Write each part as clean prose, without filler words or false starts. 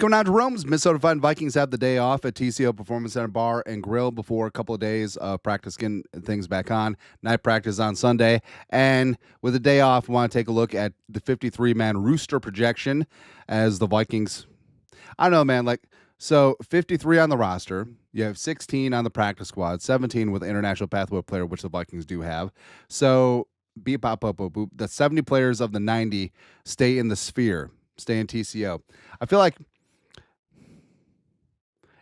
going on, Jerome's? Minnesota Fighting Vikings have the day off at TCO Performance Center Bar and Grill before a couple of days of practice getting things back on. Night practice on Sunday. And with the day off, we want to take a look at the 53-man rooster projection as the Vikings. I don't know, man. So 53 on the roster. You have 16 on the practice squad, 17 with international pathway player, which the Vikings do have. So beep, bop, bop, boop, boop. The 70 players of the 90 stay in the sphere, stay in TCO. I feel like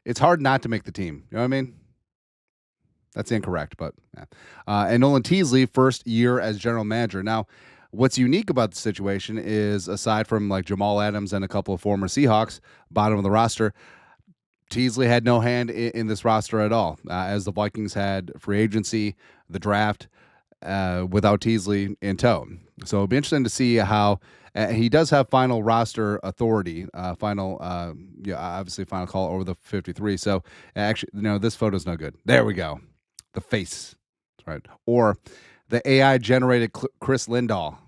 it's hard not to make the team. You know what I mean? That's incorrect, but yeah. And Nolan Teasley, first year as general manager. Now, what's unique about the situation is, aside from like Jamal Adams and a couple of former Seahawks, bottom of the roster, Teasley had no hand in this roster at all, as the Vikings had free agency, the draft, without Teasley in tow. So it'll be interesting to see how he does have final roster authority, obviously final call over the 53. So actually, this photo's no good. There we go. The face, right? Or the AI generated Chris Lindahl.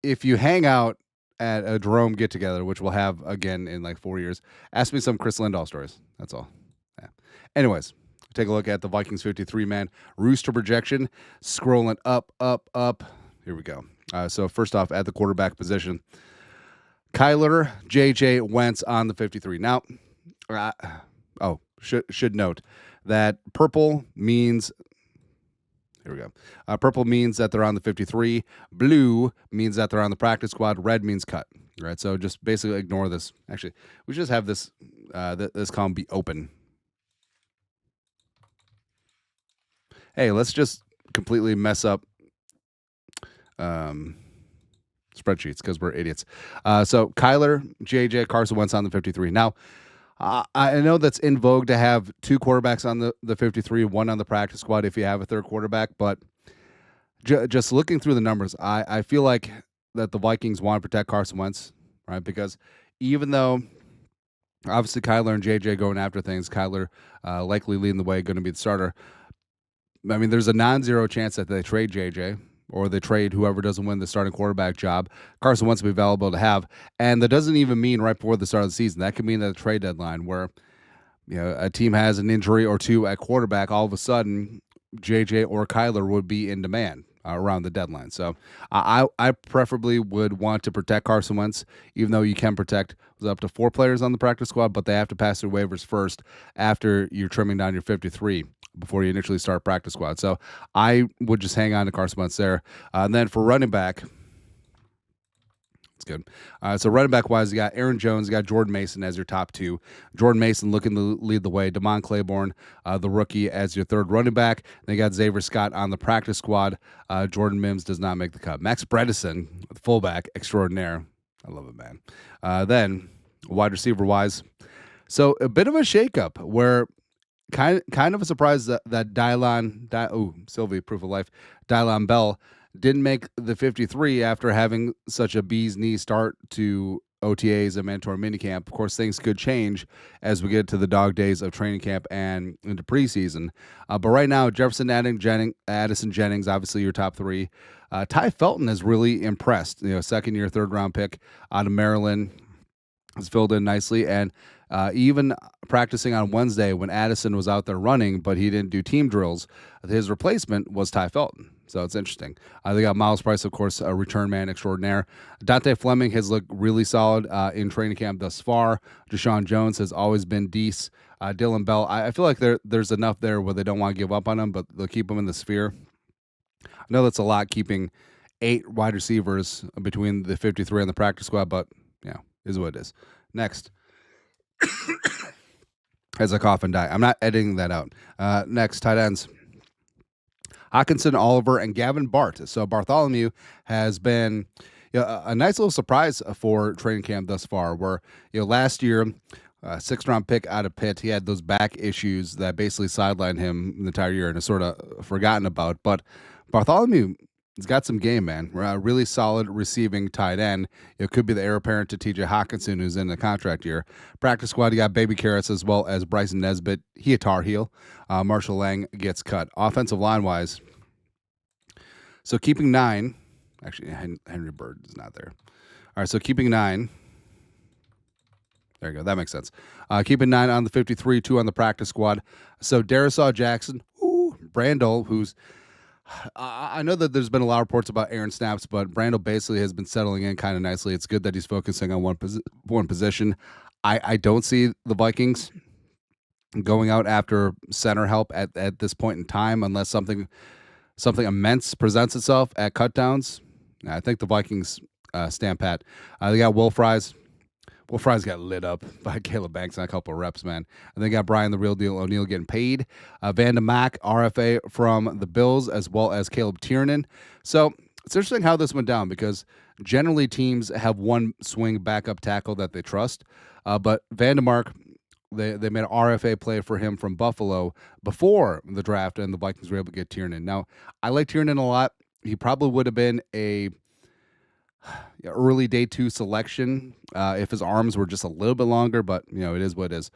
If you hang out at a Jerome get together, which we'll have again in like 4 years, ask me some Chris Lindahl stories. That's all. Yeah. Anyways, take a look at the Vikings 53-man rooster projection. Scrolling up. Here we go. So first off, at the quarterback position, Kyler J.J. Wentz on the 53. Now, should note that purple means, here we go. Purple means that they're on the 53. Blue means that they're on the practice squad. Red means cut. Right. So just basically ignore this. Actually, we should just have this this column be open. Hey, let's just completely mess up spreadsheets because we're idiots. So Kyler, JJ, Carson Wentz on the 53. Now, I know that's in vogue to have two quarterbacks on the 53, one on the practice squad if you have a third quarterback. But just looking through the numbers, I feel like that the Vikings want to protect Carson Wentz, right? Because even though obviously Kyler and JJ going after things, Kyler likely leading the way, going to be the starter. I mean, there's a non-zero chance that they trade JJ or they trade whoever doesn't win the starting quarterback job. Carson Wentz will be available to have. And that doesn't even mean right before the start of the season. That could mean at the trade deadline where a team has an injury or two at quarterback. All of a sudden, JJ or Kyler would be in demand around the deadline. So I preferably would want to protect Carson Wentz, even though you can protect up to 4 players on the practice squad, but they have to pass their waivers first after you're trimming down your 53 before you initially start practice squad. So I would just hang on to Carson Wentz there. And then for running back, it's good. So running back wise, you got Aaron Jones, you got Jordan Mason as your top 2. Jordan Mason looking to lead the way. Damon Claiborne, the rookie, as your third running back. Then you got Xavier Scott on the practice squad. Jordan Mims does not make the cut. Max Bredesen, the fullback extraordinaire. I love it, man. Then wide receiver wise, so a bit of a shakeup where kind of a surprise that Sylvie, proof of life, Dylon Bell didn't make the 53 after having such a bee's knee start to OTAs and mandatory minicamp. Of course, things could change as we get to the dog days of training camp and into preseason. But right now, Jefferson Addison Jennings, obviously your top 3. Ty Felton has really impressed. Second-year, third-round pick out of Maryland, has filled in nicely. And even practicing on Wednesday when Addison was out there running, but he didn't do team drills, his replacement was Ty Felton. So it's interesting. They got Miles Price, of course, a return man extraordinaire. Dante Fleming has looked really solid in training camp thus far. Deshaun Jones has always been decent. Dylan Bell, I feel like there's enough there where they don't want to give up on him, but they'll keep him in the sphere. I know that's a lot, keeping 8 wide receivers between the 53 and the practice squad, but is what it is. Next. As I cough and die. I'm not editing that out. Next, tight ends. Hawkinson, Oliver, and Gavin Bart. So Bartholomew has been a nice little surprise for training camp thus far, where last year, 6th-round pick out of Pitt, he had those back issues that basically sidelined him the entire year and is sort of forgotten about. But Bartholomew has got some game, man. Really solid receiving tight end. It could be the heir apparent to TJ Hawkinson, who's in the contract year. Practice squad, you got Baby Karras as well as Bryson Nesbitt. He a Tar Heel. Marshall Lang gets cut. Offensive line-wise, so keeping 9. Actually, Henry Bird is not there. All right, so keeping 9. There you go. That makes sense. Keeping 9 on the 53, 2 on the practice squad. So Darisaw Jackson, Brandel, who's I know that there's been a lot of reports about Aaron snaps, but Brandel basically has been settling in kind of nicely. It's good that he's focusing on one position. I don't see the Vikings going out after center help at this point in time unless something immense presents itself at cutdowns. I think the Vikings stand pat. They got Will Fries. Will Fries got lit up by Caleb Banks on a couple of reps, man. And they got Brian the Real Deal O'Neill getting paid. Vanda Mack, RFA from the Bills, as well as Caleb Tiernan. So it's interesting how this went down because generally teams have one swing backup tackle that they trust. But Vandemark, they made an RFA play for him from Buffalo before the draft, and the Vikings were able to get Tiernan. Now, I like Tiernan a lot. He probably would have been a early day 2 selection if his arms were just a little bit longer, but it is what it is.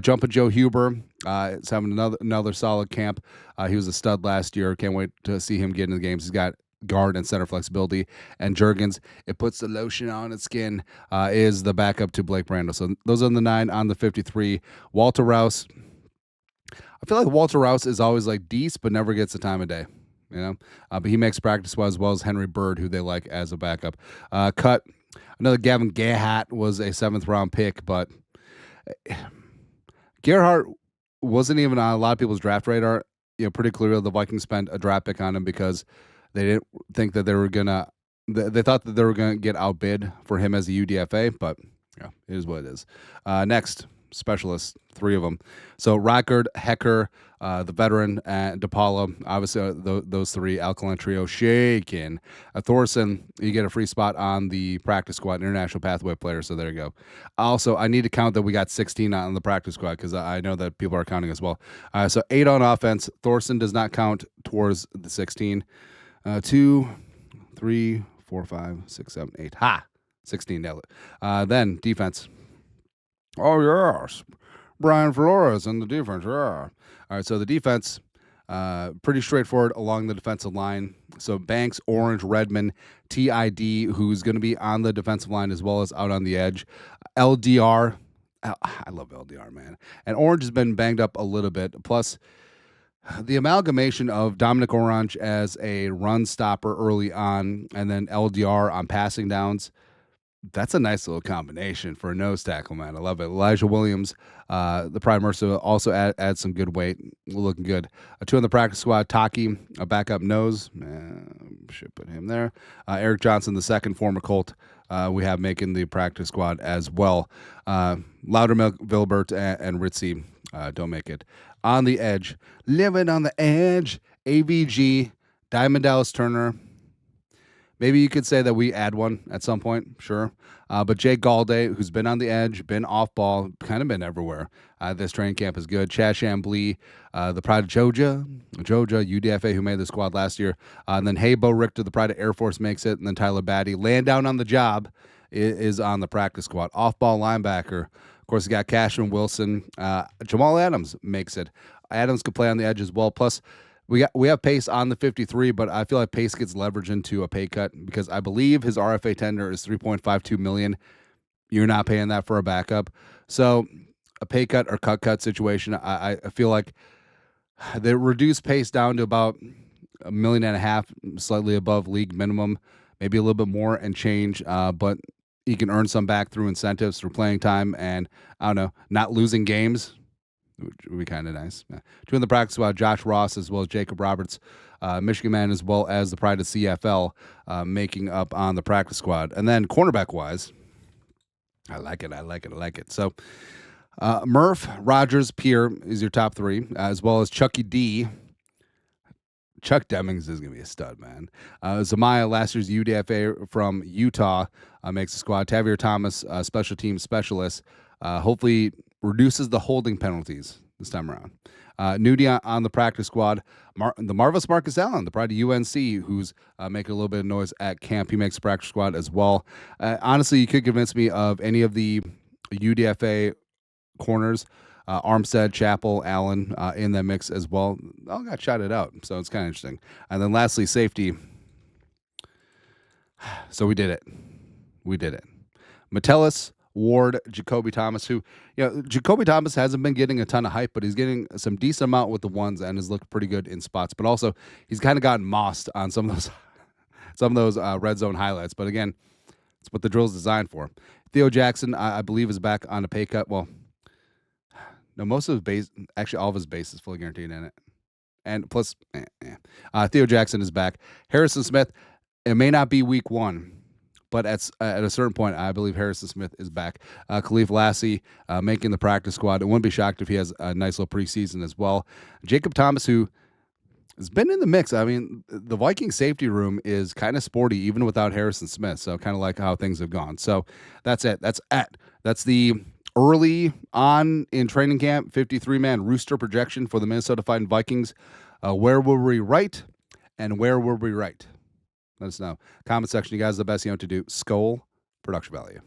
Jumping Joe Huber is having another solid camp. He was a stud last year. Can't wait to see him get in the games. He's got guard and center flexibility. And Juergens, it puts the lotion on its skin, is the backup to Blake Brandel. So those are the 9 on the 53. Walter Rouse. I feel like Walter Rouse is always like decent, but never gets the time of day. But he makes practice well, as well as Henry Bird, who they like as a backup. Cut. Another Gavin Gahat was a 7th round pick, but Gerhardt wasn't even on a lot of people's draft radar. Pretty clearly the Vikings spent a draft pick on him because they didn't think that they were gonna. They thought that they were gonna get outbid for him as a UDFA, but it is what it is. Next. Specialists, 3 of them. So Rockard, Hecker, the veteran, and DePaula, obviously those 3, alkaline trio shaking. Thorson, you get a free spot on the practice squad, international pathway player, so there you go. Also, I need to count that we got 16 on the practice squad because I know that people are counting as well. So 8 on offense. Thorson does not count towards the 16. 2, 3, 4, 5, 6, 7, 8. Ha! 16, nailed it. Then defense. Oh, yes. Brian Flores in the defense. Yeah. All right, so the defense, pretty straightforward along the defensive line. So Banks, Orange, Redmond, TID, who's going to be on the defensive line as well as out on the edge. LDR. I love LDR, man. And Orange has been banged up a little bit. Plus, the amalgamation of Dominic Orange as a run stopper early on and then LDR on passing downs, that's a nice little combination for a nose tackle, man. I love it. Elijah Williams, the Prime Mercer, also add some good weight. Looking good. 2 on the practice squad. Taki, a backup nose. Should put him there. Eric Johnson, the 2nd, former Colt, we have making the practice squad as well. Loudermilk, Vilbert, and Ritzy don't make it. On the edge. Living on the edge. AVG, Diamond Dallas Turner. Maybe you could say that we add one at some point, sure. But Jay Galday, who's been on the edge, been off ball, kind of been everywhere. This training camp is good. Chad Chambly, the pride of Joja UDFA, who made the squad last year. And then Bo Richter, the pride of Air Force, makes it. And then Tyler Batty, laying down on the job, is on the practice squad. Off-ball linebacker. Of course, you got Cashman Wilson. Jamal Adams makes it. Adams could play on the edge as well. Plus, we have Pace on the 53, but I feel like Pace gets leveraged into a pay cut because I believe his RFA tender is $3.52 million. You're not paying that for a backup. So a pay cut or cut situation, I feel like they reduce Pace down to about $1.5 million, slightly above league minimum, maybe a little bit more and change, but he can earn some back through incentives, through playing time, and I don't know, not losing games, which would be kind of nice. 2 in the practice squad, Josh Ross as well as Jacob Roberts, Michigan man, as well as the pride of CFL, making up on the practice squad. And then cornerback-wise, I like it. So Murph, Rogers, Pierre is your top 3, as well as Chucky D. Chuck Demings is going to be a stud, man. Zamaya, last year's UDFA from Utah, makes the squad. Tavier Thomas, special team specialist, hopefully reduces the holding penalties this time around. Nudie on the practice squad. The marvelous Marcus Allen, the pride of UNC, who's making a little bit of noise at camp. He makes the practice squad as well. Honestly, you could convince me of any of the UDFA corners. Armstead, Chappell, Allen in that mix as well. All got shouted out, so it's kind of interesting. And then lastly, safety. So we did it. We did it. Metellus, Ward, Jacoby Thomas, who, Jacoby Thomas hasn't been getting a ton of hype, but he's getting some decent amount with the ones and has looked pretty good in spots. But also, he's kind of gotten mossed on some of those red zone highlights. But again, it's what the drill is designed for. Theo Jackson, I believe, is back on a pay cut. Well, no, most of his base, actually, all of his base is fully guaranteed in it. And plus, Theo Jackson is back. Harrison Smith, it may not be week 1, but at a certain point, I believe Harrison Smith is back. Khalif Lassie making the practice squad. It wouldn't be shocked if he has a nice little preseason as well. Jacob Thomas, who has been in the mix. I mean, the Viking safety room is kind of sporty, even without Harrison Smith. So kind of like how things have gone. So that's it. That's the early on in training camp 53-man rooster projection for the Minnesota Fighting Vikings. Where were we right, and where were we right? Let us know. Comment section. You guys are the best. You know what to do. Skol, production value.